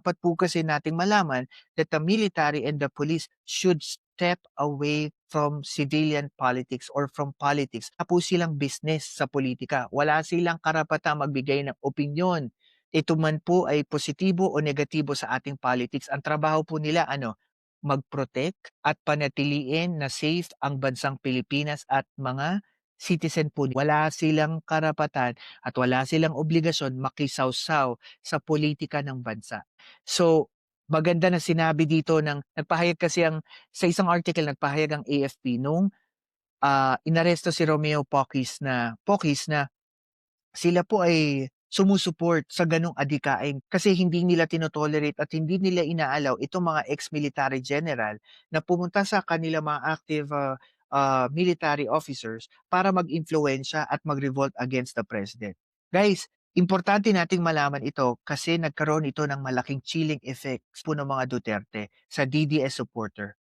Dapat po kasi nating malaman that the military and the police should step away from civilian politics or from politics. Po silang business sa politika. Wala silang karapatang magbigay ng opinyon. Ito man po ay positibo o negatibo sa ating politics. Ang trabaho po nila ano? Mag-protect at panatiliin na safe ang bansang Pilipinas at mga citizen po. Wala silang karapatan at wala silang obligasyon makisawsaw sa politika ng bansa. So, maganda na sinabi dito ng nagpahayag kasi sa isang article nagpahayag ang AFP nung, inaresto si Romeo Pockis na sila po ay sumusuport sa gano'ng adhikain kasi hindi nila tino-tolerate at hindi nila inaalaw itong mga ex-military general na pumunta sa kanilang mga active, military officers para mag-impluwensya at mag-revolt against the president. Guys, importante nating malaman ito kasi nagkaroon ito ng malaking chilling effects po ng mga Duterte sa DDS supporter.